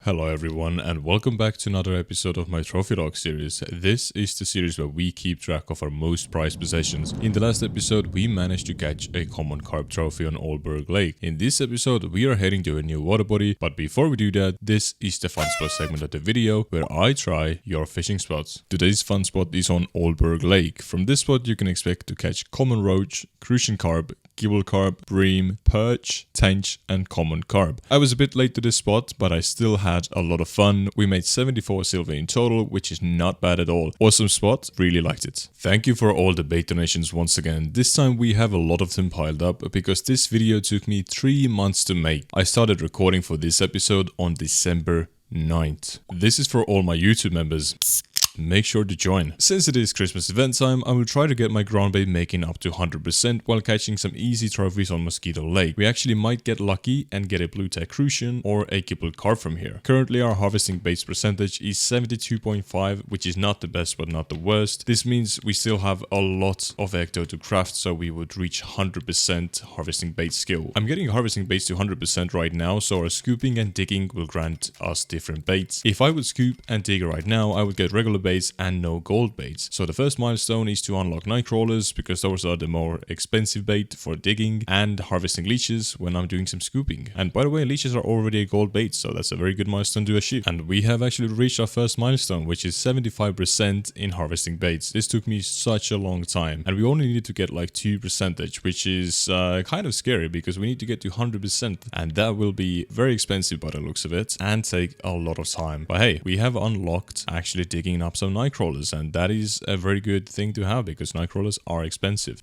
Hello everyone and welcome back to another episode of my Trophy Log series. This is the series where we keep track of our most prized possessions. In the last episode we managed to catch a common carp trophy on Old Burg Lake. In this episode we are heading to a new water body, but before we do that, this is the fun spot segment of the video where I try your fishing spots. Today's fun spot is on Old Burg Lake. From this spot you can expect to catch common roach, crucian carp, gibel carp, bream, perch, tench and common carp. I was a bit late to this spot, but I still had a lot of fun. We made 74 silver in total, which is not bad at all. Awesome spot, really liked it. Thank you for all the bait donations once again. This time we have a lot of them piled up because this video took me 3 months to make. I started recording for this episode on December 9th. This is for all my YouTube members. Make sure to join. Since it is Christmas event time, I will try to get my ground bait making up to 100% while catching some easy trophies on Mosquito Lake. We actually might get lucky and get a blue tack crucian or a gibel carp from here. Currently our harvesting baits percentage is 72.5, which is not the best but not the worst. This means we still have a lot of ecto to craft, so we would reach 100% harvesting bait skill. I'm getting harvesting baits to 100% right now, so our scooping and digging will grant us different baits. If I would scoop and dig right now, I would get regular baits and no gold baits. So the first milestone is to unlock night crawlers because those are the more expensive bait for digging, and harvesting leeches when I'm doing some scooping. And by the way, leeches are already a gold bait, so that's a very good milestone to achieve. And we have actually reached our first milestone, which is 75% in harvesting baits. This took me such a long time, and we only need to get like 2%, which is kind of scary because we need to get to 100%, and that will be very expensive by the looks of it and take a lot of time. But hey, we have unlocked actually digging up some night crawlers, and that is a very good thing to have because night crawlers are expensive.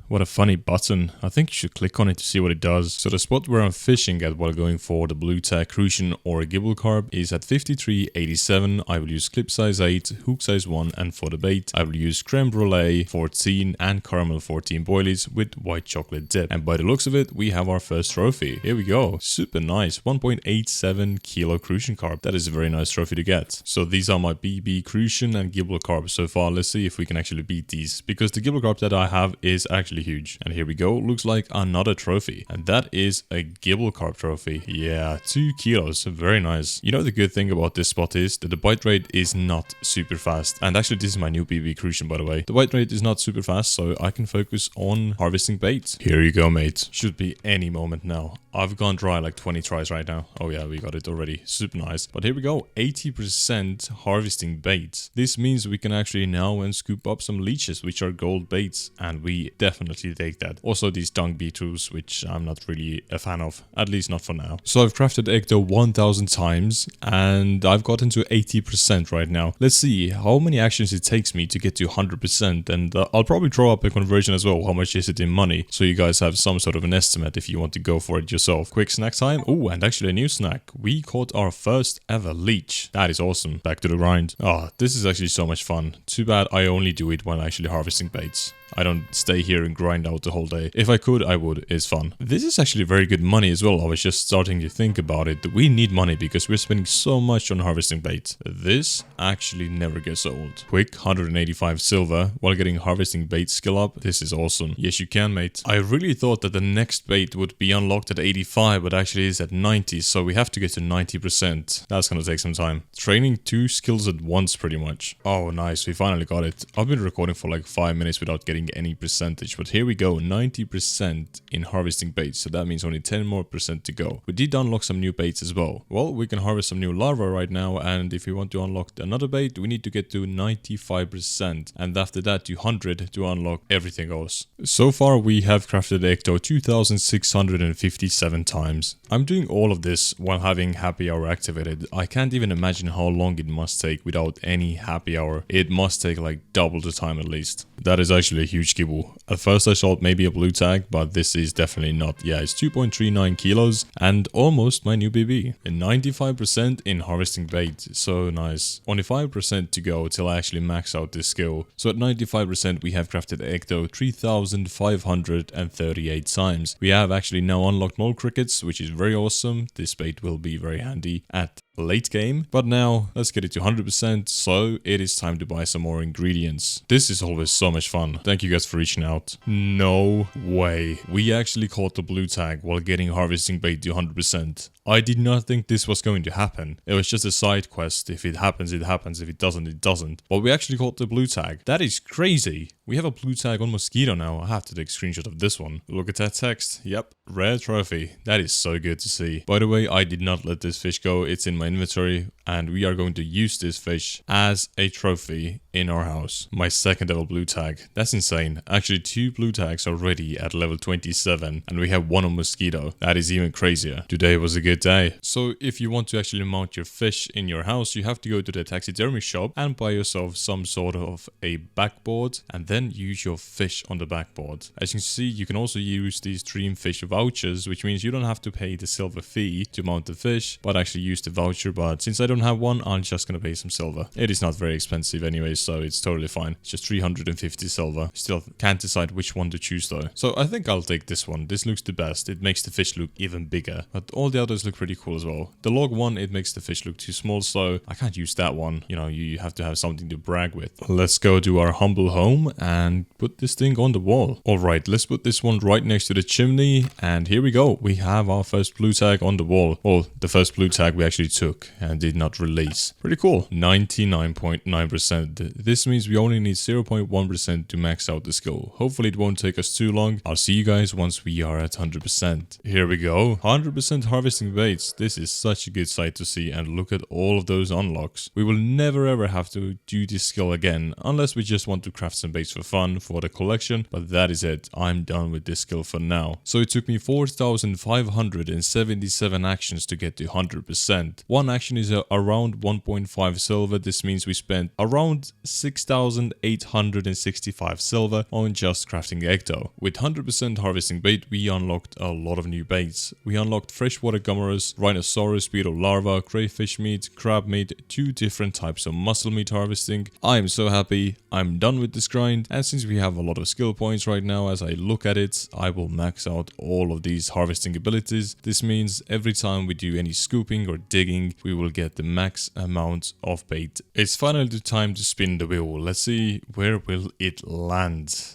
What a funny button. I think you should click on it to see what it does. So the spot where I'm fishing at while going for the blue tack crucian or a gibel carp is at 53.87. I will use clip size 8, hook size 1, and for the bait I will use creme brulee 14 and caramel 14 boilies with white chocolate dip. And by the looks of it, we have our first trophy. Here we go. Super nice. 1.87 kilo crucian carp. That is a very nice trophy to get. So these are my BB crucian and gibel carp so far. Let's see if we can actually beat these, because the gibel carp that I have is actually huge. And here we go. Looks like another trophy, and that is a gibel carp trophy. Yeah, 2 kilos. Very nice. You know, the good thing about this spot is that the bite rate is not super fast, and actually this is my new BB crucian, by the way. The bite rate is not super fast, so I can focus on harvesting bait. Here you go, mate. Should be any moment now. I've gone dry like 20 tries right now. Oh yeah, we got it already. Super nice. But here we go. 80% harvesting bait. This means we can actually now scoop up some leeches, which are gold baits, and we definitely take that. Also these dung beetles, which I'm not really a fan of, at least not for now. So I've crafted ecto 1000 times and I've gotten to 80% right now. Let's see how many actions it takes me to get to 100%, and I'll probably throw up a conversion as well. How much is it in money, so you guys have some sort of an estimate if you want to go for it yourself. Quick snack time. Oh, and actually a new snack. We caught our first ever leech. That is awesome. Back to the grind. Oh, this is actually so much fun. Too bad I only do it when actually harvesting baits. I don't stay here and grind out the whole day. If I could, I would. It's fun. This is actually very good money as well. I was just starting to think about it. We need money because we're spending so much on harvesting bait. This actually never gets old. Quick 185 silver while getting harvesting bait skill up. This is awesome. Yes, you can, mate. I really thought that the next bait would be unlocked at 85, but actually is at 90, so we have to get to 90%. That's gonna take some time. Training 2 skills at once pretty much. Oh, nice. We finally got it. I've been recording for like 5 minutes without getting any percentage, but here we go. 90% in harvesting baits, so that means only 10 more percent to go. We did unlock some new baits as well. Well, we can harvest some new larvae right now, and if we want to unlock another bait, we need to get to 95%, and after that to 100 to unlock everything else. So far we have crafted ecto 2657 times. I'm doing all of this while having happy hour activated. I can't even imagine how long it must take without any happy hour. It must take like double the time at least. That is actually a huge gibel. At first I thought maybe a blue tag, but this is definitely not. Yeah, it's 2.39 kilos and almost my new BB. And 95% in harvesting bait. So nice. Only 5% to go till I actually max out this skill. So at 95% we have crafted ecto 3538 times. We have actually now unlocked mole crickets, which is very awesome. This bait will be very handy at late game. But now let's get it to 100%. So it is time to buy some more ingredients. This is always so much fun. Thank you guys for reaching out. No way. We actually caught the blue tag while getting harvesting bait to 100%. I did not think this was going to happen. It was just a side quest. If it happens, it happens. If it doesn't, it doesn't. But we actually caught the blue tag. That is crazy. We have a blue tag on mosquito now. I have to take a screenshot of this one. Look at that text. Yep. Rare trophy. That is so good to see. By the way, I did not let this fish go. It's in my inventory and we are going to use this fish as a trophy in our house. My second level blue tag. That's insane. Actually, 2 blue tags already at level 27 and we have 1 on mosquito. That is even crazier. Today was a good day. So if you want to actually mount your fish in your house, you have to go to the taxidermy shop and buy yourself some sort of a backboard and then use your fish on the backboard. As you can see, you can also use these Dream fish vouchers, which means you don't have to pay the silver fee to mount the fish, but actually use the voucher. But since I don't have one, I'm just gonna pay some silver. It is not very expensive anyway, so it's totally fine. It's just 350 silver. Still can't decide which one to choose though. So I think I'll take this one. This looks the best. It makes the fish look even bigger, but all the others look pretty cool as well. The log one, it makes the fish look too small, so I can't use that one. You know, you have to have something to brag with. Let's go to our humble home and put this thing on the wall. Alright, let's put this one right next to the chimney, and here we go. We have our first blue tag on the wall. Well, the first blue tag we actually took and did not release. Pretty cool. 99.9%. This means we only need 0.1% to max out the skill. Hopefully it won't take us too long. I'll see you guys once we are at 100%. Here we go. 100% harvesting baits. This is such a good sight to see, and look at all of those unlocks. We will never ever have to do this skill again unless we just want to craft some baits for fun for the collection, but that is it. I'm done with this skill for now. So it took me 4,577 actions to get to 100%. One action is around 1.5 silver. This means we spent around 6,865 silver on just crafting ecto. With 100% harvesting bait, we unlocked a lot of new baits. We unlocked freshwater gummerus, rhinoceros beetle larva, crayfish meat, crab meat, 2 different types of mussel meat harvesting. I am so happy. I'm done with this grind, and since we have a lot of skill points right now, as I look at it, I will max out all of these harvesting abilities. This means every time we do any scooping or digging, we will get the max amount of bait. It's finally the time to spin the wheel. Let's see, where will it land?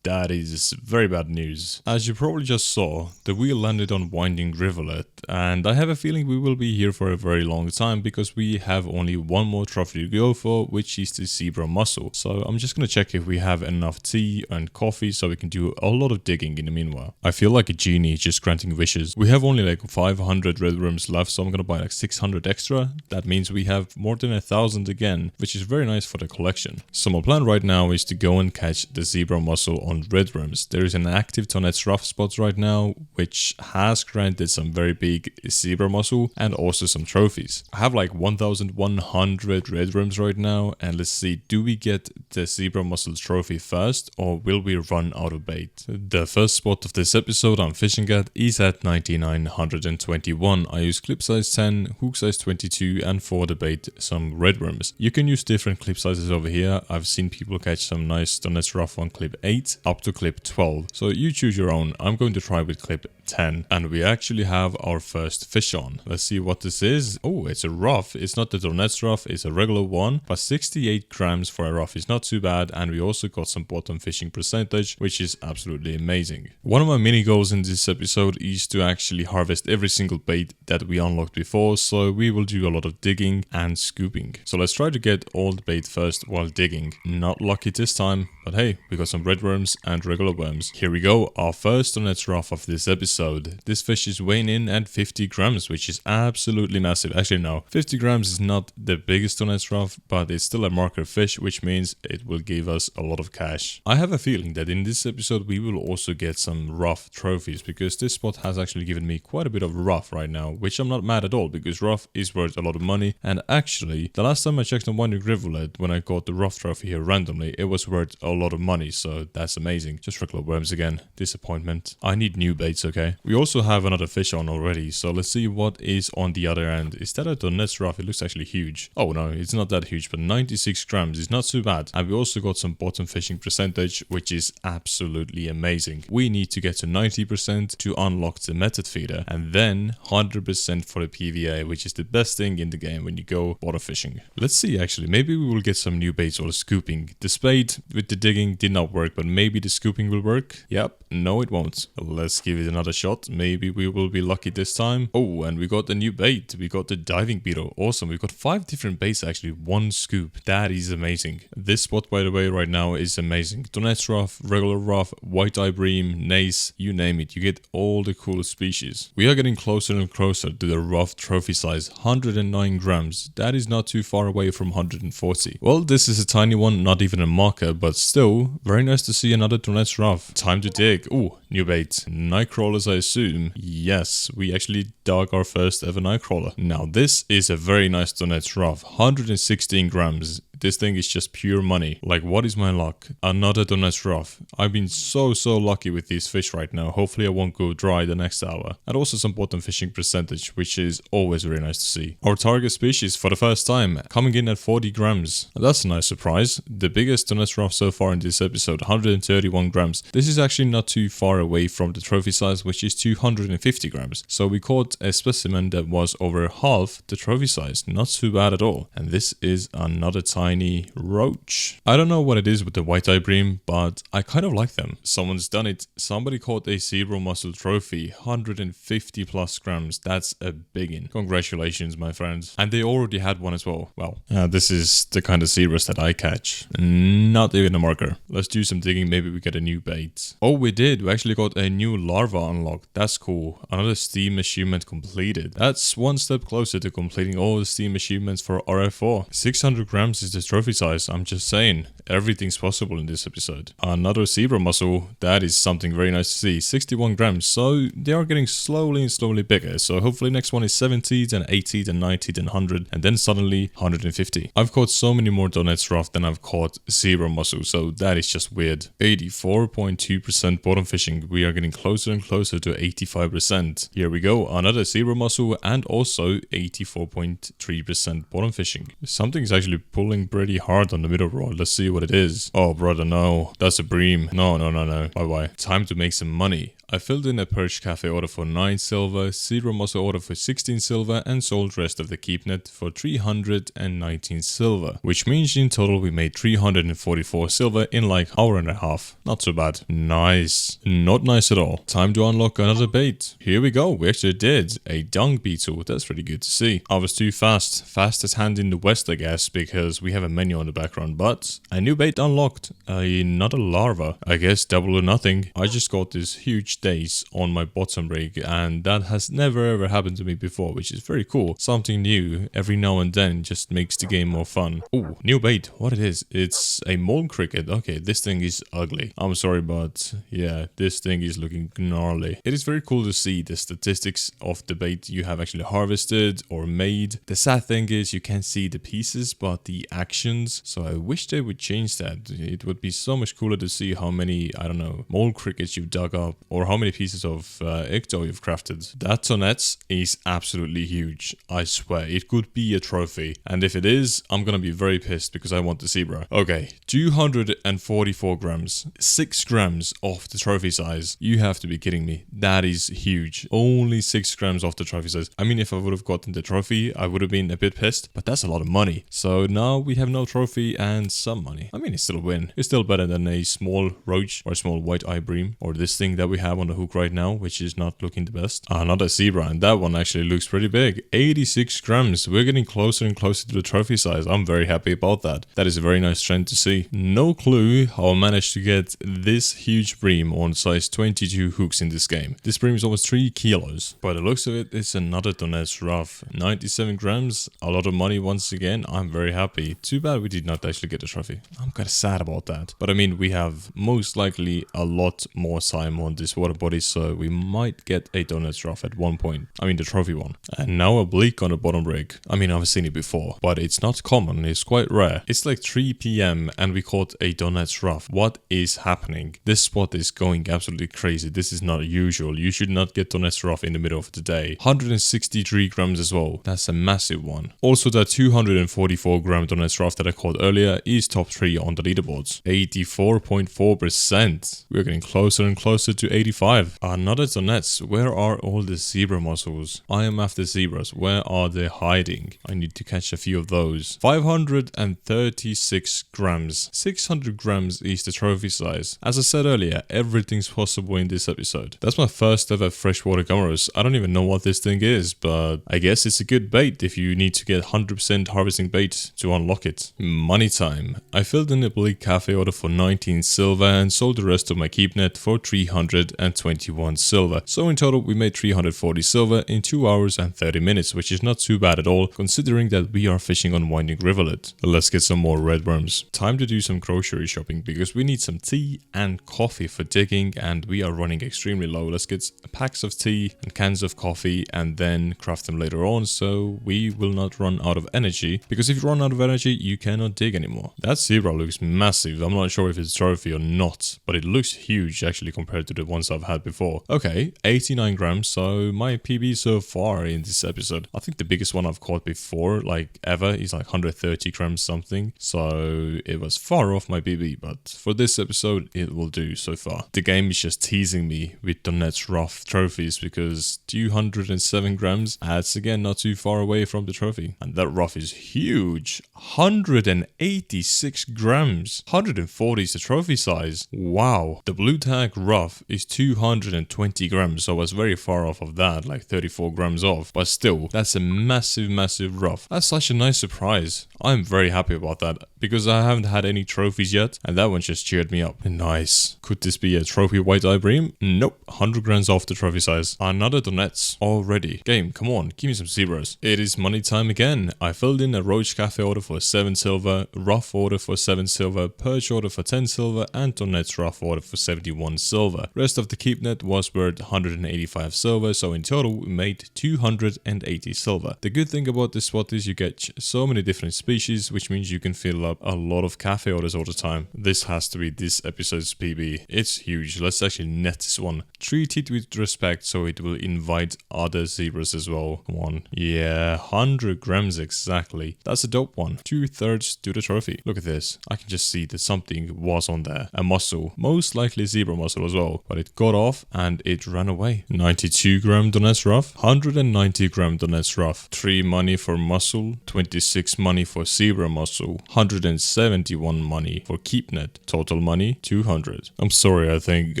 That is very bad news. As you probably just saw, the wheel landed on winding Rivulet, and I have a feeling we will be here for a very long time because we have only one more trophy to go for, which is the zebra mussel. So I'm just gonna check if we have enough tea and coffee so we can do a lot of digging in the meanwhile. I feel like a genie just granting wishes. We have only like 500 red worms left, so I'm gonna buy like 600 extra. That means we have more than 1,000 again, which is very nice for the collection. So my plan right now is to go and catch the zebra mussel on red worms. There is an active donets rough spots right now, which has granted some very big zebra mussel and also some trophies. I have like 1,100 red worms right now, and let's see, do we get the zebra mussel trophy first or will we run out of bait? The first spot of this episode I'm fishing at is at 9921. I use clip size 10, hook size 22, and for the bait some red worms. You can use different clip sizes over here. I've seen people catch some nice donets rough on clip 8 up to clip 12, so you choose your own. I'm going to try with clip 10, and we actually have our first fish on. Let's see what this is. Oh, it's a rough. It's not the donets rough, it's a regular one, but 68 grams for a rough is not too bad, and we also got some bottom fishing percentage, which is absolutely amazing. One of my mini goals in this episode is to actually harvest every single bait that we unlocked before, so we will do a lot of digging and scooping. So let's try to get all the bait first while digging. Not lucky this time, but hey, we got some red worms and regular worms. Here we go, our first donets rough of this episode. This fish is weighing in at 50 grams, which is absolutely massive. Actually no, 50 grams is not the biggest donets rough, but it's still a marker fish, which means it will give us a lot of cash. I have a feeling that in this episode we will also get some rough trophies, because this spot has actually given me quite a bit of rough right now, which I'm not mad at all, because rough is worth a lot of money. And actually, the last time I checked on Winding Rivulet, when I got the rough trophy here randomly, it was worth a lot of money, so that's amazing. Just regular worms again. Disappointment. I need new baits, okay? Okay, we also have another fish on already, so let's see what is on the other end. Is that a donets rough? It looks actually huge. Oh no, it's not that huge, but 96 grams is not too bad. And we also got some bottom fishing percentage, which is absolutely amazing. We need to get to 90% to unlock the method feeder, and then 100% for the PVA, which is the best thing in the game when you go bottom fishing. Let's see, actually, maybe we will get some new baits or scooping. The spade with the digging did not work, but maybe the scooping will work. Yep, no it won't. Let's give it another shot. Maybe we will be lucky this time. Oh, and we got a new bait. We got the diving beetle. Awesome. We've got 5 different baits, actually. 1 scoop. That is amazing. This spot, by the way, right now is amazing. Donets rough, regular rough, white-eye bream, nase, you name it. You get all the cool species. We are getting closer and closer to the rough trophy size. 109 grams. That is not too far away from 140. Well, this is a tiny one, not even a marker, but still, very nice to see another donets rough. Time to dig. Ooh, new bait. Night crawlers, I assume. Yes, we actually dug our first ever night crawler. Now, this is a very nice donets rough. 116 grams. This thing is just pure money. Like, what is my luck? Another donets rough. I've been so lucky with these fish right now. Hopefully I won't go dry the next hour. And also some bottom fishing percentage, which is always very nice to see. Our target species for the first time, coming in at 40 grams. That's a nice surprise. The biggest donets rough so far in this episode, 131 grams. This is actually not too far away from the trophy size, which is 250 grams. So we caught a specimen that was over half the trophy size. Not too bad at all. And this is another tiny roach. I don't know what it is with the white-eye bream, but I kind of like them. Someone's done it. Somebody caught a zebra mussel trophy, 150 plus grams. That's a biggin. Congratulations, my friends. And they already had one as well. Wow. This is the kind of zebras that I catch. Not even a marker. Let's do some digging. Maybe we get a new bait. Oh, we did. We actually got a new larva unlocked. That's cool. Another Steam achievement completed. That's one step closer to completing all the Steam achievements for RF4. 600 grams is the trophy size. I'm just saying, everything's possible in this episode. Another zebra mussel. That is something very nice to see. 61 grams. So they are getting slowly bigger. So hopefully next one is 70, then 80, then 90, then 100, and then suddenly 150. I've caught so many more donets rough than I've caught zebra mussel. So that is just weird. 84.2% bottom fishing. We are getting closer and closer to 85%. Here we go. Another zebra mussel and also 84.3% bottom fishing. Something's actually pulling pretty hard on the middle rod. Let's see what it is. Oh, brother, no. That's a bream. No. Bye-bye. Time to make some money. I filled in a perch cafe order for 9 silver, zebra mussel order for 16 silver, and sold rest of the keep net for 319 silver. Which means in total we made 344 silver in like hour and a half. Not so bad. Nice. Not nice at all. Time to unlock another bait. Here we go. We actually did. A dung beetle. That's pretty good to see. I was too fast. Fastest hand in the west, I guess, because we have a menu on the background. But a new bait unlocked. Another larva. I guess double or nothing. I just got this huge days on my bottom rig, and that has never ever happened to me before, which is very cool. Something new every now and then just makes the game more fun. Oh, new bait. What it is? It's a mole cricket. Okay, this thing is ugly. I'm sorry, but yeah, this thing is looking gnarly. It is very cool to see the statistics of the bait you have actually harvested or made. The sad thing is you can't see the pieces, but the actions. So I wish they would change that. It would be so much cooler to see how many, I don't know, mole crickets you've dug up, or how many pieces of ecto you've crafted. That donets is absolutely huge. I swear, it could be a trophy. And if it is, I'm gonna be very pissed because I want the zebra. Okay, 244 grams. 6 grams off the trophy size. You have to be kidding me. That is huge. Only 6 grams off the trophy size. I mean, if I would have gotten the trophy, I would have been a bit pissed, but that's a lot of money. So now we have no trophy and some money. I mean, it's still a win. It's still better than a small roach or a small white-eye bream, or this thing that we have on the hook right now, which is not looking the best. Another zebra, and that one actually looks pretty big. 86 grams. We're getting closer and closer to the trophy size. I'm very happy about that. That is a very nice trend to see. No clue how I managed to get this huge bream on size 22 hooks in this game. This bream is almost 3 kilos. By the looks of it, it's another donets rough. 97 grams. A lot of money once again. I'm very happy. Too bad we did not actually get a trophy. I'm kind of sad about that. But I mean, we have most likely a lot more time on this water freshwater body, so we might get a donets rough at one point. I mean the trophy one. And now a bleak on the bottom rig. I mean, I've seen it before, but it's not common, it's quite rare. It's like 3 p.m. and we caught a donets rough. What is happening? This spot is going absolutely crazy. This is not usual. You should not get donets rough in the middle of the day. 163 grams as well. That's a massive one. Also, that 244 gram donets rough that I caught earlier is top 3 on the leaderboards. 84.4%. We're getting closer and closer to 85. Another donets. Where are all the zebra mussels? I am after zebras. Where are they hiding? I need to catch a few of those. 536 grams. 600 grams is the trophy size. As I said earlier, everything's possible in this episode. That's my first ever freshwater cameras. I don't even know what this thing is, but I guess it's a good bait if you need to get 100% harvesting bait to unlock it. Money time. I filled in a bleak cafe order for 19 silver and sold the rest of my keep net for 321 silver. So in total we made 340 silver in 2 hours and 30 minutes, which is not too bad at all considering that we are fishing on winding rivulet. Let's get some more red worms. Time to do some grocery shopping because we need some tea and coffee for digging and we are running extremely low. Let's get packs of tea and cans of coffee and then craft them later on so we will not run out of energy, because if you run out of energy you cannot dig anymore. That zebra looks massive. I'm not sure if it's a trophy or not, but it looks huge actually compared to the ones I've had before. Okay, 89 grams, so my PB so far in this episode. I think the biggest one I've caught before, like ever, is like 130 grams something, so it was far off my PB, but for this episode it will do so far. The game is just teasing me with donets rough trophies because 207 grams, that's again not too far away from the trophy. And that rough is huge. 186 grams. 140 is the trophy size. Wow. The blue tag rough is 220 grams, so I was very far off of that, like 34 grams off. But still, that's a massive rough. That's such a nice surprise. I'm very happy about that because I haven't had any trophies yet, and that one just cheered me up. Nice. Could this be a trophy white eye bream? Nope. 100 grams off the trophy size. Another donets already. Game, come on, give me some zebras. It is money time again. I filled in a roach cafe order for 7 silver, rough order for 7 silver, perch order for 10 silver, and donets rough order for 71 silver. Rest of the keep net was worth 185 silver, so in total we made 280 silver. The good thing about this spot is you get so many different species, which means you can fill up a lot of cafe orders all the time. This has to be this episode's PB. It's huge. Let's actually net this one. Treat it with respect so it will invite other zebras as well. Come on. Yeah, 100 grams exactly. That's a dope one. 2/3 to the trophy. Look at this. I can just see that something was on there. A mussel. Most likely zebra mussel as well. But it got off and it ran away. 92 gram donets rough. 190 gram donets rough. 3 money for mussel. 26 money for zebra mussel. 171 money for keep net. Total money 200. I'm sorry, I think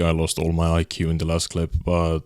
I lost all my IQ in the last clip, but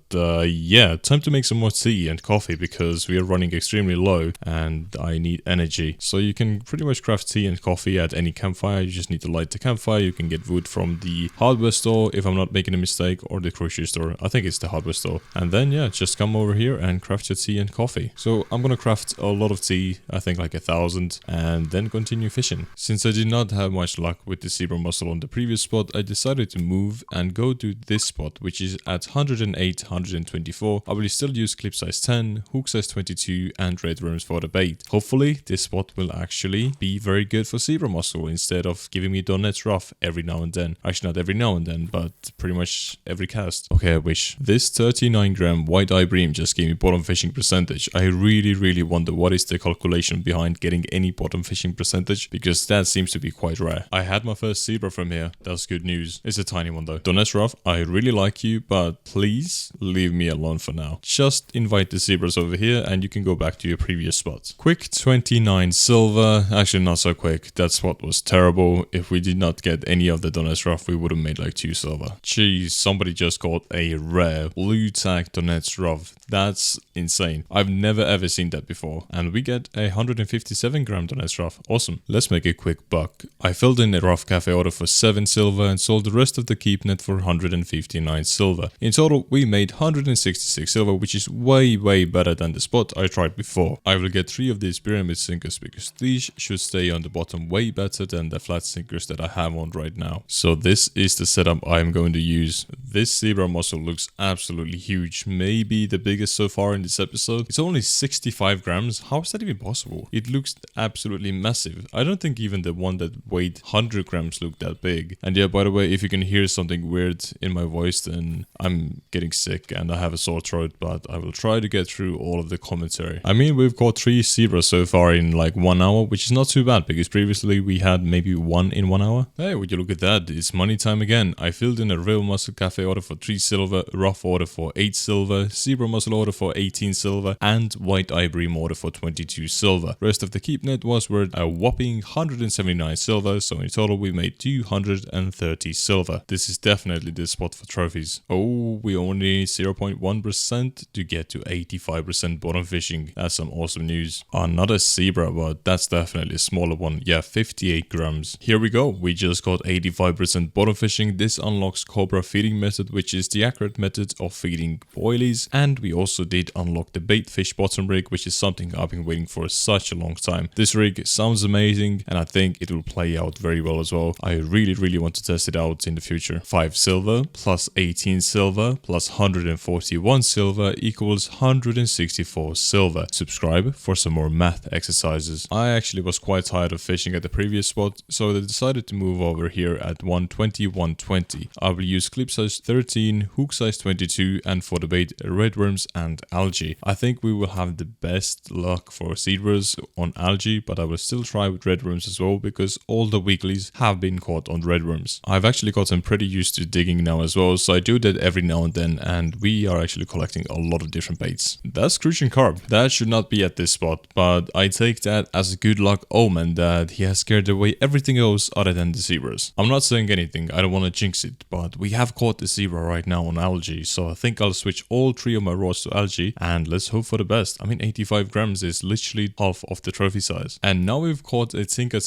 yeah, time to make some more tea and coffee because we are running extremely low and I need energy. So you can pretty much craft tea and coffee at any campfire. You just need to light the campfire. You can get wood from the hardware store if I'm not making a mistake, or the grocery store. I think it's the hardware store. And then yeah, just come over here and craft your tea and coffee. So I'm gonna craft a lot of tea, I think like 1,000, and then continue fishing. Since I did not have much luck with the zebra mussel on the previous spot, I decided to move and go to this spot, which is at 108, 124. I will still use clip size 10, hook size 22, and red worms for the bait. Hopefully this spot will actually be very good for zebra mussel instead of giving me donets rough every now and then. Actually not every now and then, but pretty much every cast. Okay, I wish. This 39 gram white eye bream just gave me bottom fishing percentage. I really wonder what is the calculation behind getting any bottom fishing percentage, because that seems to be quite rare. I had my first zebra from here. That's good news. It's a tiny one though. Donets rough, I really like you, but please leave me alone for now. Just invite the zebras over here and you can go back to your previous spot. Quick 29 silver. Actually not so quick. That spot was terrible. If we did not get any of the donets rough, we would have made like 2 silver. Jeez, somebody just got a rare blue tag donets rough. That's insane. I've never ever seen that before. And we get a 157 gram donets rough. Awesome. Let's make a quick buck. I filled in a rough cafe order for 7 silver and sold the rest of the keep net for 159 silver. In total, we made 166 silver, which is way better than the spot I tried before. I will get 3 of these pyramid sinkers because these should stay on the bottom way better than the flat sinkers that I have on right now. So this is the setup I am going to use. This zebra mussel looks absolutely huge, maybe the biggest so far in this episode. It's only 65 grams. How is that even possible? It looks absolutely massive. I don't think even the one that weighed 100 grams looked that big. And yeah, by the way, if you can hear something weird in my voice, then I'm getting sick and I have a sore throat, but I will try to get through all of the commentary. I mean, we've caught 3 zebras so far in like 1 hour, which is not too bad because previously we had maybe 1 in 1 hour. Hey, would you look at that? It's money time again. I filled in a real mussel cafe order for 3 silver, rough order for 8 silver, zebra mussel order for 18 silver, and white eye Bream order for 22 silver. Rest of the keep net was worth a whopping 179 silver, so in total we made 230 silver. This is definitely the spot for trophies. Oh, we only need 0.1% to get to 85% bottom fishing. That's some awesome news. Another zebra, but that's definitely a smaller one. Yeah, 58 grams. Here we go. We just got 85% bottom fishing. This unlocks Cobra feeding method, which is the accurate method of feeding boilies. And we also did unlock the bait fish bottom rig, which is something I've been waiting for such a long time. This rig sounds amazing and I think it will play out very well as well. I really want to test it out in the future. 5 silver plus 18 silver plus 141 silver equals 164 silver. Subscribe for some more math exercises. I actually was quite tired of fishing at the previous spot, so I decided to move over here at 120, 120. I will use clip size 13, hook size 22, and for the bait, redworms and algae. I think we will have the best luck for zebras on algae, but I will still try with redworms as well because all the weeklies have been caught on redworms. I've actually gotten pretty used to digging now as well, so I do that every now and then, and we are actually collecting a lot of different baits. That's crucian carp. That should not be at this spot, but I take that as a good luck omen that he has scared away everything else other than the zebras. I'm not saying anything, I don't want to jinx it, but we have caught the zebra right now on algae, so I think I'll switch all 3 of my rods to algae and let's hope for the best. I mean, 85 grams is literally half of the trophy size. And now we've caught a tinker.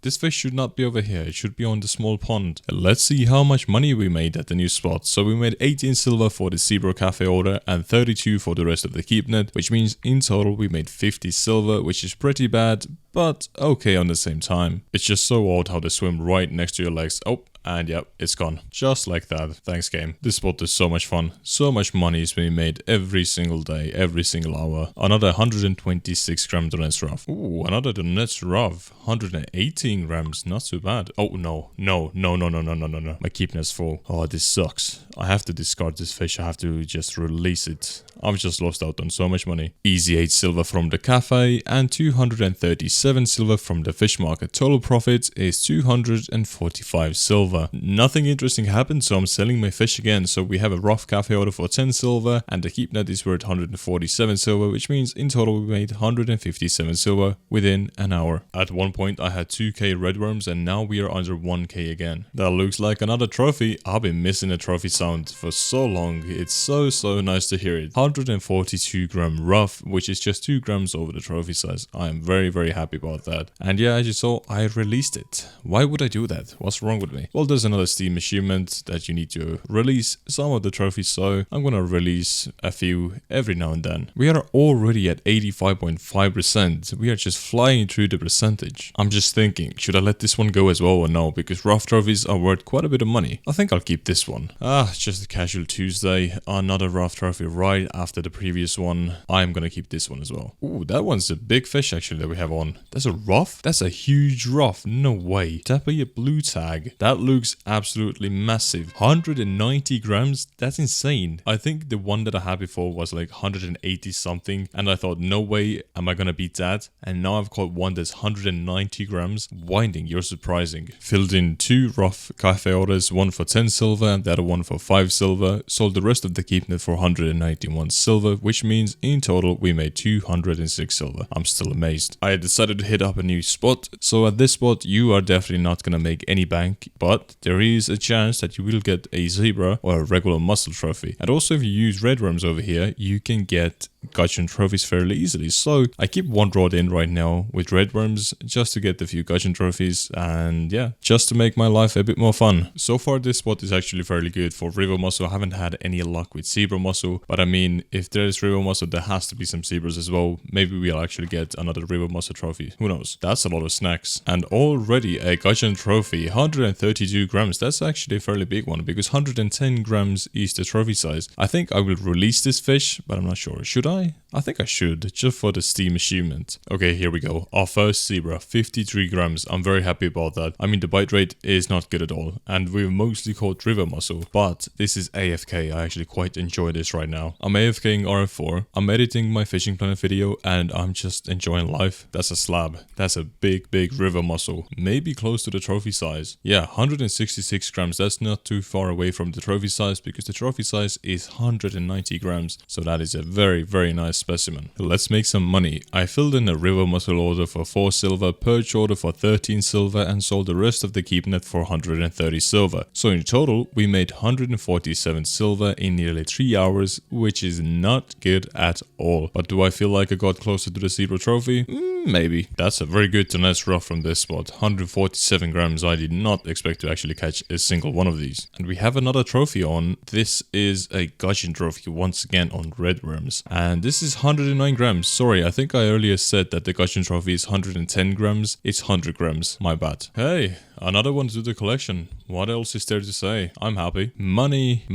This fish should not be over here, it should be on the small pond. Let's see how much money we made at the new spot. So we made 18 silver for the zebra cafe order and 32 for the rest of the keep net, which means in total we made 50 silver, which is pretty bad, but okay on the same time. It's just so odd how they swim right next to your legs. Oh, and yep, it's gone. Just like that. Thanks game. This spot is so much fun. So much money is being made every single day, every single hour. Another 126 gram donets rough. Ooh, another donets rough. 118 grams. Not too bad. Oh no. My keep net's full. Oh, this sucks. I have to discard this fish. I have to just release it. I've just lost out on so much money. Easy 8 silver from the cafe and 237 silver from the fish market. Total profit is 245 silver. Nothing interesting happened, so I'm selling my fish again. So we have a rough cafe order for 10 silver and the keep net is worth 147 silver, which means in total we made 157 silver within an hour. At one point I had 2k redworms and now we are under 1k again. That looks like another trophy. I've been missing a trophy sound for so long. It's so nice to hear it. 142 gram rough, which is just 2 grams over the trophy size. I am very happy about that. And yeah, as you saw, I released it. Why would I do that? What's wrong with me? Well, there's another Steam achievement that you need to release some of the trophies, so I'm gonna release a few every now and then. We are already at 85.5%. We are just flying through the percentage. I'm just thinking, should I let this one go as well or no? Because rough trophies are worth quite a bit of money. I think I'll keep this one. Just a casual Tuesday. Another rough trophy right after the previous one. I'm gonna keep this one as well. Ooh, that one's a big fish actually that we have on. That's a rough? That's a huge rough. No way. That be a blue tag. That looks absolutely massive. 190 grams? That's insane. I think the one that I had before was like 180 something and I thought no way am I gonna beat that, and now I've caught one that's 190 grams. Winding, you're surprising. Filled in 2 rough cafe orders, one for 10 silver and the other one for 5 silver. Sold the rest of the keep net for 191 silver, which means in total we made 206 silver. I'm still amazed. I decided to hit up a new spot, so at this spot you are definitely not gonna make any bank, but but there is a chance that you will get a zebra or a regular mussel trophy. And also if you use red worms over here, you can get gutun trophies fairly easily. So I keep one rod in right now with red worms just to get a few gutun trophies, and yeah, just to make my life a bit more fun. So far this spot is actually fairly good for river mussel. I haven't had any luck with zebra mussel, but I mean, if there's river mussel, there has to be some zebras as well. Maybe we'll actually get another river mussel trophy. Who knows? That's a lot of snacks. And already a gutun trophy, 132 grams. That's actually a fairly big one because 110 grams is the trophy size. I think I will release this fish, but I'm not sure. Should I? I think I should, just for the Steam achievement. Okay, here we go. Our first zebra, 53 grams. I'm very happy about that. I mean, the bite rate is not good at all, and we've mostly caught river mussel, but this is AFK. I actually quite enjoy this right now. I'm AFKing RF4. I'm editing my fishing planet video, and I'm just enjoying life. That's a slab. That's a big river mussel. Maybe close to the trophy size. Yeah, 166 grams. That's not too far away from the trophy size because the trophy size is 190 grams. So that is a very nice specimen. Let's make some money. I filled in a river mussel order for 4 silver, perch order for 13 silver, and sold the rest of the keep net for 130 silver. So in total, we made 147 silver in nearly 3 hours, which is not good at all. But do I feel like I got closer to the zebra trophy? Maybe. That's a very good donets rough from this spot. 147 grams. I did not expect to actually catch a single one of these. And we have another trophy on. This is a gutun trophy once again on red worms. And this is 109 grams. Sorry, I think I earlier said that the gutun trophy is 110 grams. It's 100 grams. My bad. Hey, another one to the collection. What else is there to say? I'm happy. Money,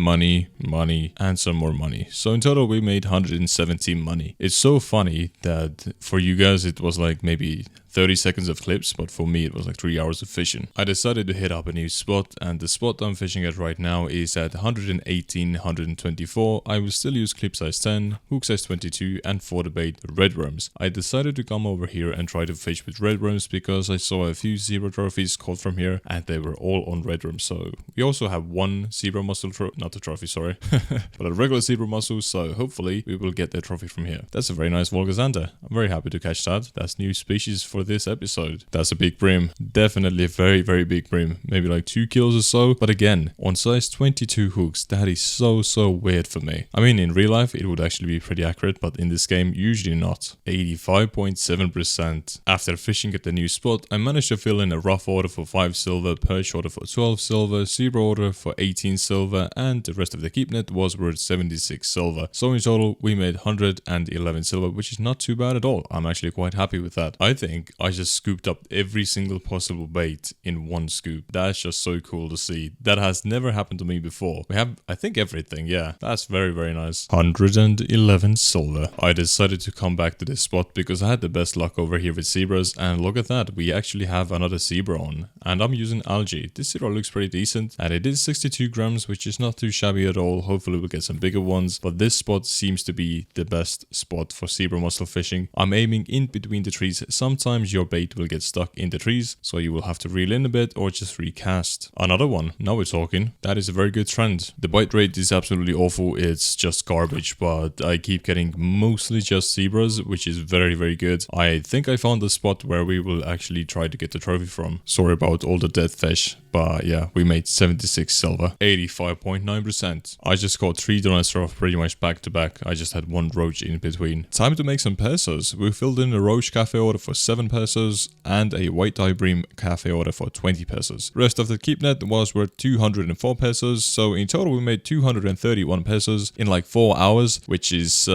and some more money. So in total, we made 117 money. It's so funny that for you guys, it was like maybe 30 seconds of clips, but for me it was like 3 hours of fishing. I decided to hit up a new spot, and the spot I'm fishing at right now is at 118, 124. I will still use clip size 10, hook size 22, and for the bait, red worms. I decided to come over here and try to fish with red worms because I saw a few zebra trophies caught from here, and they were all on red worms. So we also have one zebra mussel not a trophy, sorry, but a regular zebra mussel, so hopefully we will get a trophy from here. That's a very nice Volgazander. I'm very happy to catch that. That's new species for this episode. That's a big bream. Definitely a very big bream. Maybe like 2 kilos or so. But again, on size 22 hooks, that is so weird for me. I mean, in real life, it would actually be pretty accurate, but in this game, usually not. 85.7%. After fishing at the new spot, I managed to fill in a rough order for 5 silver, perch order for 12 silver, zebra order for 18 silver, and the rest of the keep net was worth 76 silver. So in total, we made 111 silver, which is not too bad at all. I'm actually quite happy with that. I think I just scooped up every single possible bait in one scoop. That's just so cool to see. That has never happened to me before. We have, I think, everything. Yeah, that's very nice. 111 silver. I decided to come back to this spot because I had the best luck over here with zebras, and look at that, we actually have another zebra on, and I'm using algae. This zebra looks pretty decent, and it is 62 grams, which is not too shabby at all. Hopefully we'll get some bigger ones, but this spot seems to be the best spot for zebra mussel fishing. I'm aiming in between the trees. Sometimes your bait will get stuck in the trees, so you will have to reel in a bit or just recast. Another one. Now we're talking. That is a very good trend. The bite rate is absolutely awful. It's just garbage, but I keep getting mostly just zebras, which is very good. I think I found the spot where we will actually try to get the trophy from. Sorry about all the dead fish, but yeah, we made 76 silver. 85.9%. I just caught 3 donets off pretty much back to back. I just had 1 roach in between. Time to make some pesos. We filled in a roach cafe order for 7 pesos and a white eye bream cafe order for 20 pesos. Rest of the keep net was worth 204 pesos, so in total we made 231 pesos in like 4 hours, which is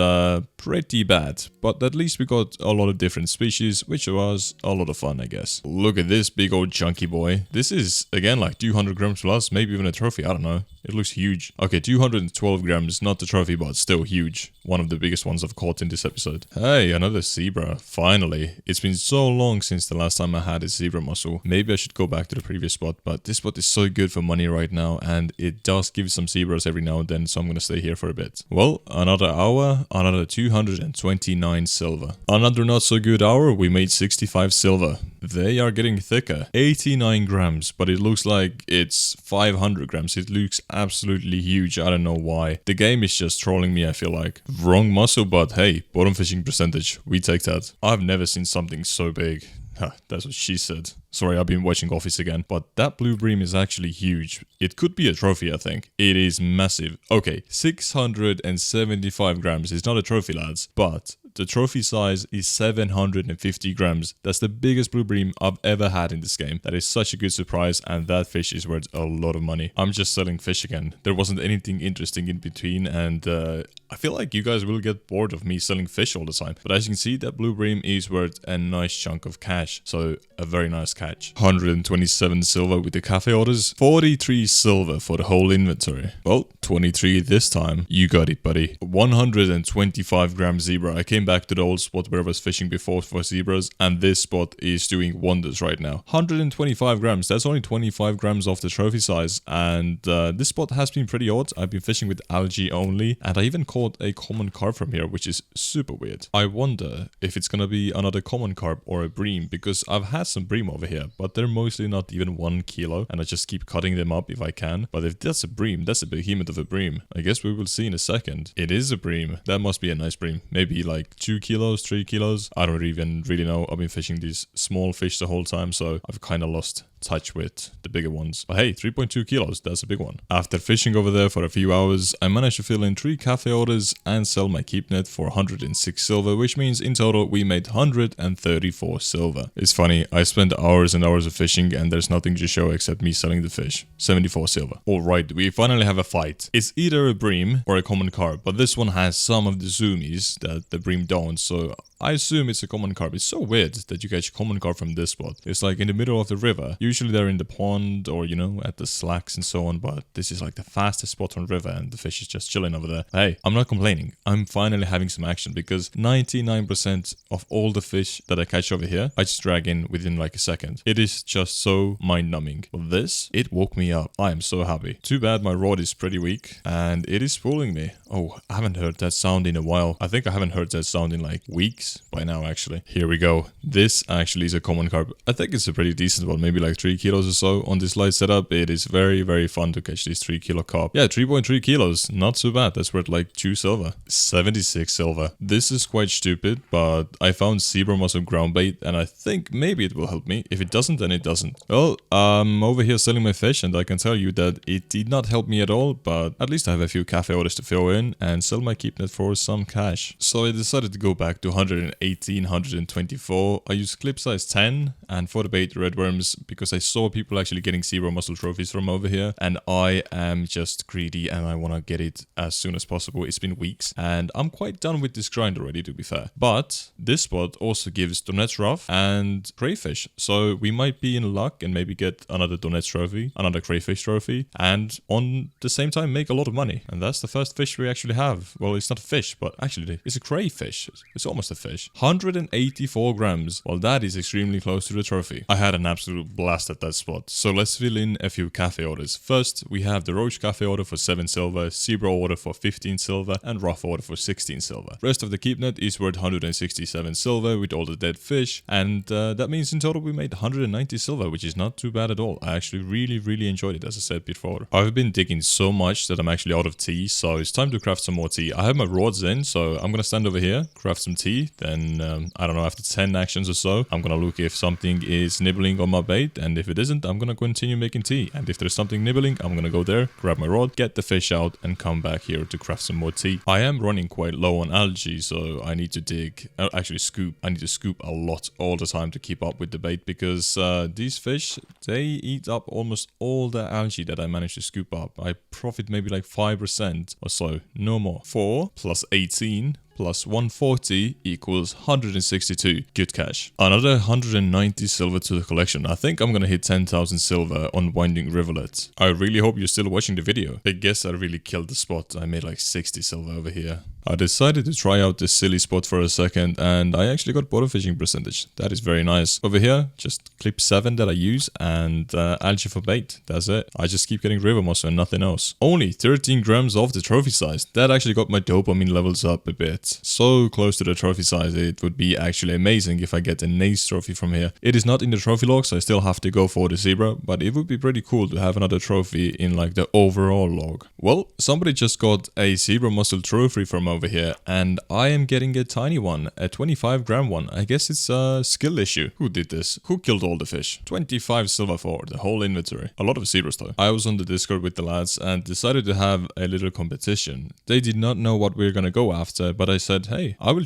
pretty bad, but at least we got a lot of different species, which was a lot of fun, I guess. Look at this big old chunky boy. This is again like 200 grams plus, maybe even a trophy, I don't know. It looks huge. Okay, 212 grams, not the trophy, but still huge. One of the biggest ones I've caught in this episode. Hey, another zebra. Finally. It's been so long since the last time I had a zebra mussel. Maybe I should go back to the previous spot, but this spot is so good for money right now, and it does give some zebras every now and then, so I'm gonna stay here for a bit. Well, another hour, another 229 silver. Another not so good hour, we made 65 silver. They are getting thicker. 89 grams, but it looks like it's 500 grams. It looks absolutely huge. I don't know why. The game is just trolling me, I feel like. Wrong mussel, but hey, bottom fishing percentage. We take that. I've never seen something so big. Huh, that's what she said. Sorry, I've been watching Office again. But that blue bream is actually huge. It could be a trophy, I think. It is massive. Okay, 675 grams. It's not a trophy, lads. But the trophy size is 750 grams. That's the biggest blue bream I've ever had in this game. That is such a good surprise, and that fish is worth a lot of money. I'm just selling fish again. There wasn't anything interesting in between, and I feel like you guys will get bored of me selling fish all the time. But as you can see, that blue bream is worth a nice chunk of cash. So a very nice catch. 127 silver with the cafe orders. 43 silver for the whole inventory. Well, 23 this time. You got it, buddy. 125 gram zebra. I came back to the old spot where I was fishing before for zebras, and this spot is doing wonders right now. 125 grams. That's only 25 grams off the trophy size, and this spot has been pretty odd. I've been fishing with algae only, and I even caught a common carp from here, which is super weird. I wonder if it's gonna be another common carp or a bream, because I've had some bream over here, but they're mostly not even 1 kilo, and I just keep cutting them up if I can. But if that's a bream, that's a behemoth of a bream. I guess we will see in a second. It is a bream. That must be a nice bream. Maybe like 2 kilos, 3 kilos. I don't even really know. I've been fishing these small fish the whole time, so I've kind of lost touch with the bigger ones. But hey, 3.2 kilos, that's a big one. After fishing over there for a few hours, I managed to fill in 3 cafe orders and sell my keep net for 106 silver, which means in total we made 134 silver. It's funny, I spent hours and hours of fishing and there's nothing to show except me selling the fish. 74 silver. Alright, we finally have a fight. It's either a bream or a common carp, but this one has some of the zoomies that the bream don't, so I assume it's a common carp. It's so weird that you catch common carp from this spot. It's like in the middle of the river. Usually they're in the pond or, you know, at the slacks and so on, but this is like the fastest spot on river and the fish is just chilling over there. Hey, I'm not complaining. I'm finally having some action because 99% of all the fish that I catch over here, I just drag in within like a second. It is just so mind-numbing. But this, it woke me up. I am so happy. Too bad my rod is pretty weak and it is fooling me. Oh, I haven't heard that sound in a while. I think I haven't heard that sound in like weeks by now, actually. Here we go. This actually is a common carp. I think it's a pretty decent one, maybe like 3 kilos or so on this light setup. It is very, very fun to catch this 3 kilo carp. Yeah, 3.3 kilos. Not so bad. That's worth like 2 silver. 76 silver. This is quite stupid, but I found zebra mussel ground bait and I think maybe it will help me. If it doesn't, then it doesn't. Well, I'm over here selling my fish and I can tell you that it did not help me at all, but at least I have a few cafe orders to fill in and sell my keep net for some cash. So I decided to go back to 118, 124. I used clip size 10 and for the bait red worms because I saw people actually getting zebra mussel trophies from over here and I am just greedy and I want to get it as soon as possible. It's been weeks and I'm quite done with this grind already, to be fair. But this spot also gives donets rough and crayfish, so we might be in luck and maybe get another donets trophy, another crayfish trophy, and on the same time make a lot of money. And that's the first fish we actually have. Well, it's not a fish, but actually it's a crayfish. It's almost a fish. 184 grams. Well, that is extremely close to the trophy. I had an absolute blast at that spot. So let's fill in a few cafe orders. First, we have the roach cafe order for 7 silver, zebra order for 15 silver, and rough order for 16 silver. Rest of the keep net is worth 167 silver with all the dead fish, and that means in total we made 190 silver, which is not too bad at all. I actually really enjoyed it, as I said before. I've been digging so much that I'm actually out of tea, so it's time to craft some more tea. I have my rods in, so I'm gonna stand over here, craft some tea, then I don't know, after 10 actions or so, I'm gonna look if something is nibbling on my bait, and if it isn't, I'm gonna continue making tea. And if there's something nibbling, I'm gonna go there, grab my rod, get the fish out, and come back here to craft some more tea. I am running quite low on algae, so I need to dig, actually scoop. I need to scoop a lot all the time to keep up with the bait because these fish, they eat up almost all the algae that I managed to scoop up. I profit maybe like 5% or so, no more. 4 plus 18 plus 140 equals 162. Good cash. Another 190 silver to the collection. I think I'm gonna hit 10,000 silver on Winding Rivulet. I really hope you're still watching the video. I guess I really killed the spot. I made like 60 silver over here. I decided to try out this silly spot for a second and I actually got bottom fishing percentage. That is very nice. Over here, just clip 7 that I use and algae for bait. That's it. I just keep getting river mussel and nothing else. Only 13 grams off the trophy size. That actually got my dopamine levels up a bit. So close to the trophy size, it would be actually amazing if I get a nase trophy from here. It is not in the trophy log, so I still have to go for the zebra, but it would be pretty cool to have another trophy in like the overall log. Well, somebody just got a zebra mussel trophy from over here, and I am getting a tiny one, a 25-gram one. I guess it's a skill issue. Who did this? Who killed all the fish? 25 silver for the whole inventory. A lot of zebras though. I was on the Discord with the lads and decided to have a little competition. They did not know what we were gonna go after, but I said, hey, I will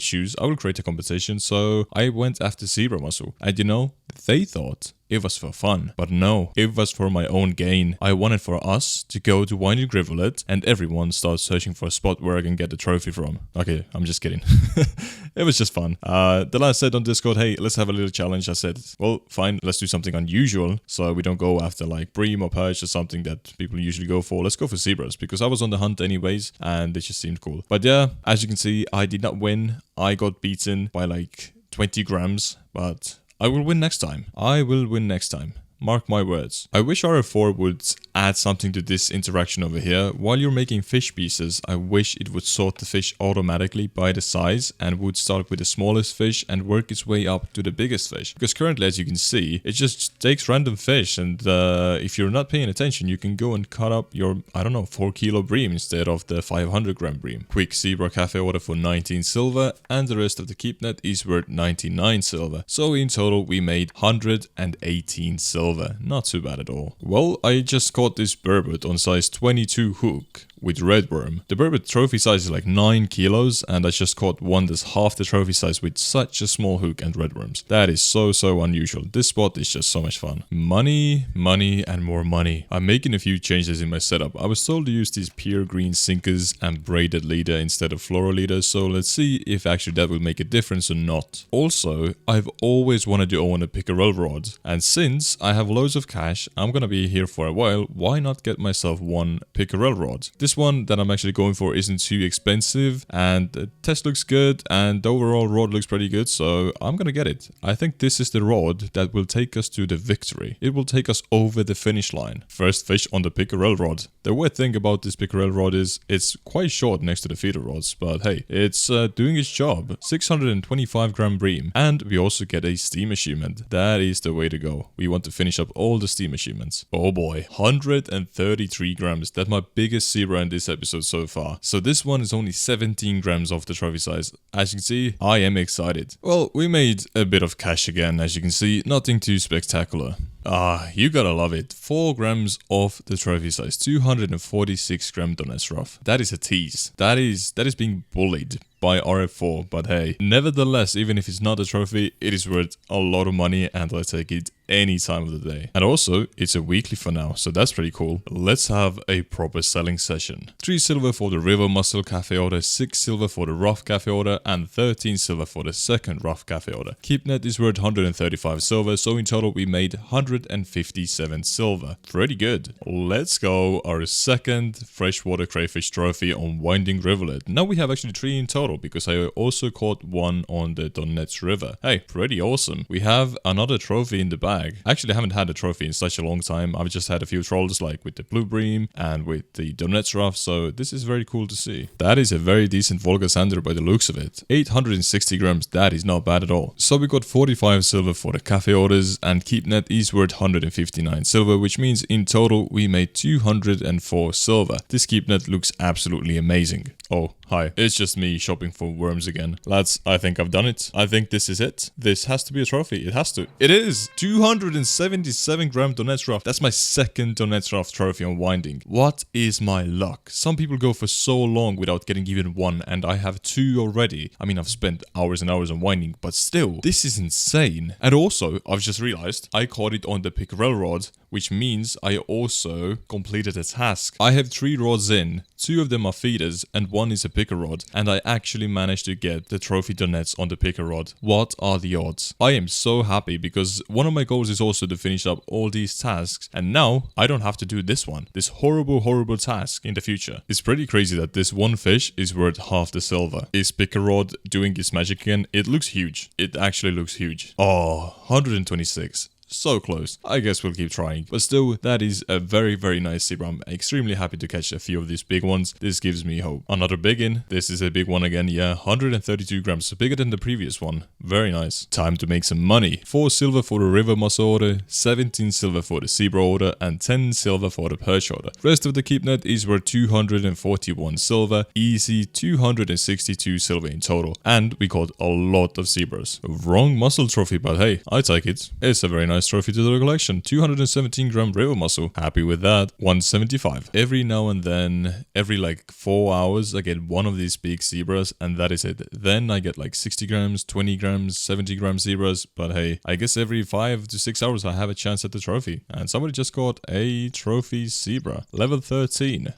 create a competition. So I went after zebra mussel. And you know, they thought it was for fun, but no, it was for my own gain. I wanted for us to go to Winding Rivulet and everyone starts searching for a spot where I can get a trophy from. Okay, I'm just kidding. It was just fun. The lad said on Discord, hey, let's have a little challenge. I said, well, fine, let's do something unusual so we don't go after like bream or perch or something that people usually go for. Let's go for zebras because I was on the hunt anyways and it just seemed cool. But yeah, as you can see, I did not win. I got beaten by like 20 grams, but I will win next time. I will win next time. Mark my words. I wish RF4 would add something to this interaction over here. While you're making fish pieces, I wish it would sort the fish automatically by the size and would start with the smallest fish and work its way up to the biggest fish. Because currently, as you can see, it just takes random fish and if you're not paying attention, you can go and cut up your, I don't know, 4 kilo bream instead of the 500 gram bream. Quick zebra cafe order for 19 silver and the rest of the keep net is worth 99 silver. So in total, we made 118 silver. Not too bad at all. Well, I just caught this burbot on size 22 hook with red worm. The burbot trophy size is like 9 kilos and I just caught one that's half the trophy size with such a small hook and red worms. That is so unusual. This spot is just so much fun. Money, money and more money. I'm making a few changes in my setup. I was told to use these pure green sinkers and braided leader instead of fluoro leader, so let's see if actually that will make a difference or not. Also, I've always wanted to own a pickerel rod, and since I have loads of cash, I'm gonna be here for a while, why not get myself one pickerel rod? This one that I'm actually going for isn't too expensive and the test looks good and the overall rod looks pretty good, so I'm gonna get it. I think this is the rod that will take us to the victory. It will take us over the finish line. First fish on the pickerel rod. The weird thing about this pickerel rod is it's quite short next to the feeder rods, but hey, it's doing its job. 625 gram bream, and we also get a steam achievement. That is the way to go. We want to finish up all the steam achievements. Oh boy, 133 grams. That's my biggest zebra in this episode so far. So this one is only 17 grams off the trophy size. As you can see, I am excited. Well, we made a bit of cash again, as you can see. Nothing too spectacular. You gotta love it. 4 grams off the trophy size. 246 gram donets rough. That is a tease. That is being bullied by RF4, but hey, nevertheless, even if it's not a trophy, it is worth a lot of money and I'll take it any time of the day. And also, it's a weekly for now, so that's pretty cool. Let's have a proper selling session. 3 silver for the river mussel cafe order, 6 silver for the rough cafe order, and 13 silver for the second rough cafe order. Keep net is worth 135 silver, so in total we made 157 silver. Pretty good. Let's go, our second freshwater crayfish trophy on Winding Rivulet. Now we have actually 3 in total, because I also caught one on the Donets River. Hey, pretty awesome. We have another trophy in the bag. Actually, I haven't had a trophy in such a long time. I've just had a few trolls like with the blue bream and with the Donets Rough, so this is very cool to see. That is a very decent Volga Sander by the looks of it. 860 grams, that is not bad at all. So we got 45 silver for the cafe orders and keep net is worth 159 silver, which means in total we made 204 silver. This keep net looks absolutely amazing. Oh, hi. It's just me shopping for worms again. Lads, I think I've done it. I think this is it. This has to be a trophy. It has to. It is! 277 gram Donets Rough. That's my second Donets Rough trophy on Winding. What is my luck? Some people go for so long without getting even one, and I have 2 already. I mean, I've spent hours and hours on Winding, but still, this is insane. And also, I've just realized I caught it on the pickerel rod, which means I also completed a task. I have 3 rods in. 2 of them are feeders, and 1 is a picker rod, and I actually managed to get the trophy donets on the picker rod. What are the odds? I am so happy because one of my goals is also to finish up all these tasks, and now I don't have to do this one, this horrible task in the future. It's pretty crazy that this one fish is worth half the silver. Is picker rod doing its magic again? It looks huge. It actually looks huge. Oh, 126. So close. I guess we'll keep trying. But still, that is a very, very nice zebra. I'm extremely happy to catch a few of these big ones. This gives me hope. Another big one. This is a big one again. Yeah, 132 grams. So bigger than the previous one. Very nice. Time to make some money. 4 silver for the river mussel order, 17 silver for the zebra order, and 10 silver for the perch order. Rest of the keep net is worth 241 silver. Easy 262 silver in total. And we caught a lot of zebras. Wrong mussel trophy, but hey, I take it. It's a very nice trophy to the collection. 217 gram river mussel. Happy with that. 175. Every now and then, every like 4 hours, I get one of these big zebras, and that is it. Then I get like 60 grams, 20 grams, 70 gram zebras. But hey, I guess every 5 to 6 hours I have a chance at the trophy. And somebody just got a trophy zebra. Level 13.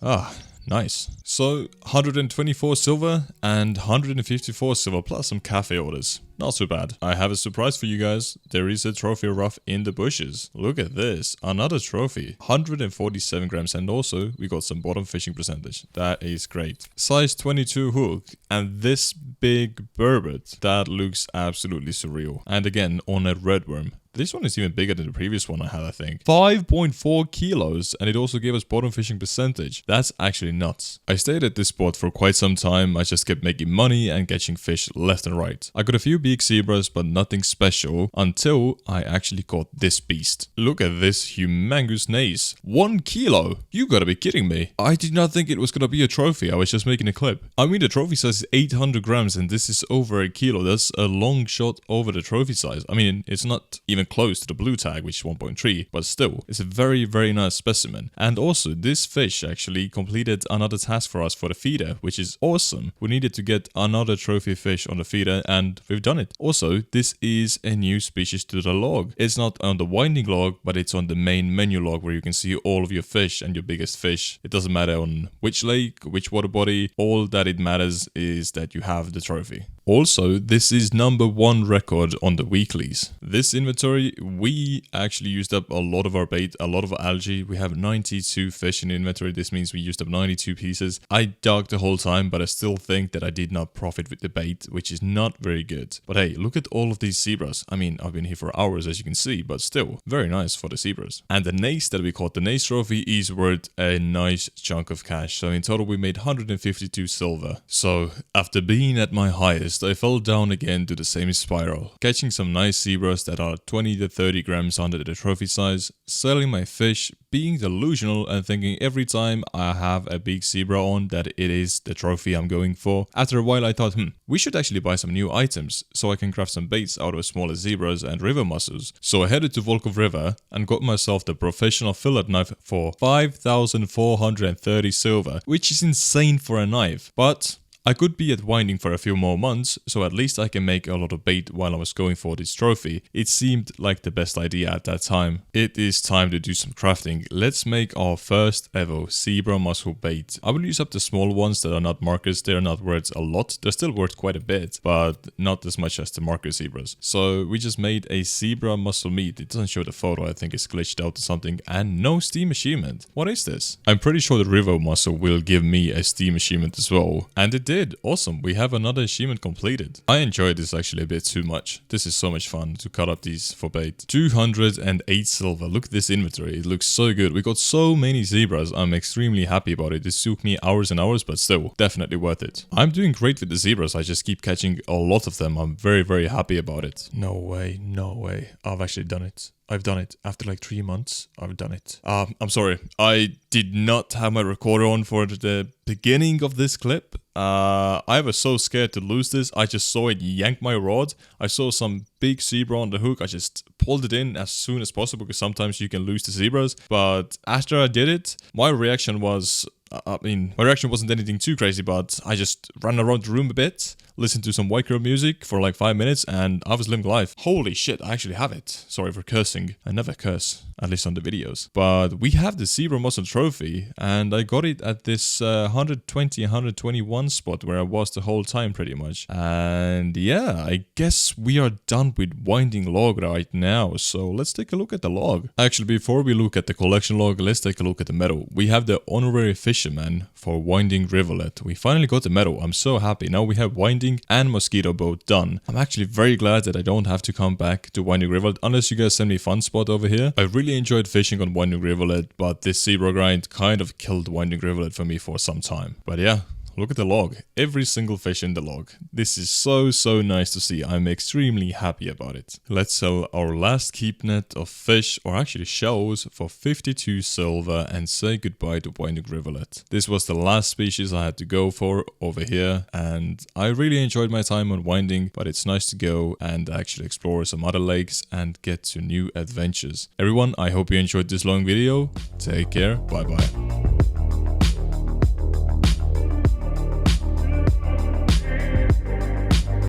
Nice. So 124 silver and 154 silver plus some cafe orders. Not too bad. I have a surprise for you guys. There is a trophy rough in the bushes. Look at this. Another trophy. 147 grams, and also we got some bottom fishing percentage. That is great. Size 22 hook and this big burbot. That looks absolutely surreal. And again on a redworm. This one is even bigger than the previous one I had, I think. 5.4 kilos, and it also gave us bottom fishing percentage. That's actually nuts. I stayed at this spot for quite some time. I just kept making money and catching fish left and right. I got a few big zebras, but nothing special until I actually caught this beast. Look at this humongous nase. 1 kilo? You gotta be kidding me. I did not think it was gonna be a trophy. I was just making a clip. I mean, the trophy size is 800 grams, and this is over a kilo. That's a long shot over the trophy size. I mean, it's not even close to the blue tag, which is 1.3, but still, it's a very, very nice specimen. And also, this fish actually completed another task for us for the feeder, which is awesome. We needed to get another trophy fish on the feeder, and we've done it. Also, this is a new species to the log. It's not on the winding log, but it's on the main menu log where you can see all of your fish and your biggest fish. It doesn't matter on which lake, which water body, all that it matters is that you have the trophy. Also, this is #1 record on the weeklies. This inventory, we actually used up a lot of our bait, a lot of algae. We have 92 fish in the inventory. This means we used up 92 pieces. I dug the whole time, but I still think that I did not profit with the bait, which is not very good. But hey, look at all of these zebras. I mean, I've been here for hours, as you can see, but still, very nice for the zebras. And the nase that we caught, the nase trophy, is worth a nice chunk of cash. So in total, we made 152 silver. So after being at my highest, I fell down again to the same spiral, catching some nice zebras that are 20 to 30 grams under the trophy size, selling my fish, being delusional and thinking every time I have a big zebra on that it is the trophy I'm going for. After a while I thought, we should actually buy some new items so I can craft some baits out of smaller zebras and river mussels. So I headed to Volkov River and got myself the professional fillet knife for 5,430 silver, which is insane for a knife, but I could be at winding for a few more months, so at least I can make a lot of bait while I was going for this trophy. It seemed like the best idea at that time. It is time to do some crafting. Let's make our first ever zebra mussel bait. I will use up the small ones that are not markers. They are not worth a lot. They're still worth quite a bit, but not as much as the marker zebras. So we just made a zebra mussel meat. It doesn't show the photo. I think it's glitched out or something. And no steam achievement. What is this? I'm pretty sure the river mussel will give me a steam achievement as well. And it did. Awesome. We have another achievement completed. I enjoyed this actually a bit too much. This is so much fun to cut up these for bait. 208 silver. Look at this inventory. It looks so good. We got so many zebras. I'm extremely happy about it. This took me hours and hours, but still, definitely worth it. I'm doing great with the zebras. I just keep catching a lot of them. I'm very, very happy about it. No way. No way. I've actually done it. I've done it. After like 3 months, I've done it. I'm sorry. I did not have my recorder on for the beginning of this clip. I was so scared to lose this. I just saw it yank my rod. I saw some big zebra on the hook. I just pulled it in as soon as possible because sometimes you can lose the zebras. But after I did it, my reaction was... my reaction wasn't anything too crazy, but I just ran around the room a bit, listened to some white girl music for like 5 minutes, and I was living life. Holy shit, I actually have it. Sorry for cursing. I never curse, at least on the videos. But we have the zebra mussel trophy, and I got it at this 120, 121 spot where I was the whole time pretty much. And yeah, I guess we are done with winding log right now, so let's take a look at the log. Actually, before we look at the collection log, let's take a look at the medal. We have the honorary fisherman for winding Rivulet. We finally got the medal. I'm so happy. Now we have winding winding and mosquito both done. I'm actually very glad that I don't have to come back to Winding Rivulet unless you guys send me a fun spot over here. I really enjoyed fishing on Winding Rivulet, but this zebra grind kind of killed Winding Rivulet for me for some time. But yeah. Look at the log. Every single fish in the log. This is so nice to see. I'm extremely happy about it. Let's sell our last keep net of fish, or actually shells, for 52 silver and say goodbye to Winding Rivulet. This was the last species I had to go for over here, and I really enjoyed my time on Winding, but it's nice to go and actually explore some other lakes and get to new adventures. Everyone, I hope you enjoyed this long video. Take care. Bye bye.